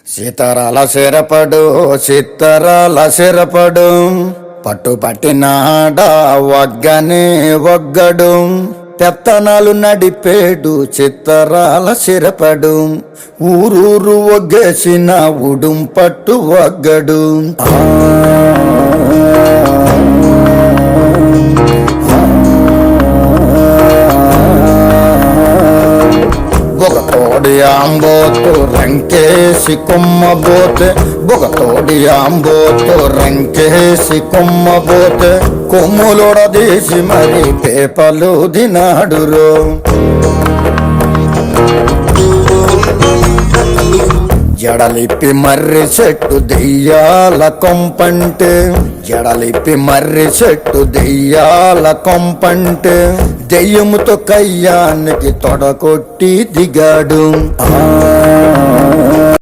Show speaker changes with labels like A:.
A: సీతారాల సిరపడు సీతారాల సిరపడు పట్టుపట్టినాడా వగ్గనే వగ్గడు పెత్తనాలు నడిపేడు చిత్తరాల సిరపడు ఊరూరు ఒగ్గేసిన ఉడుం పట్టు వగ్గడు బొగతోడి ఆంబోతు రంకేసి కొమ్మబోతే బొగతోడి ఆంబోతు రంకేసి కొమ్మబోతే కొమ్ములొడదీసి మరి పేపలు దినాడురో జడలిప్పి మర్రి చెట్టు దెయ్యాల కొంపంటే జడలిప్పి మర్రి చెట్టు దెయ్యాల కొంపంటే దెయ్యముతో కయ్యానికి తొడకొట్టి దిగాడు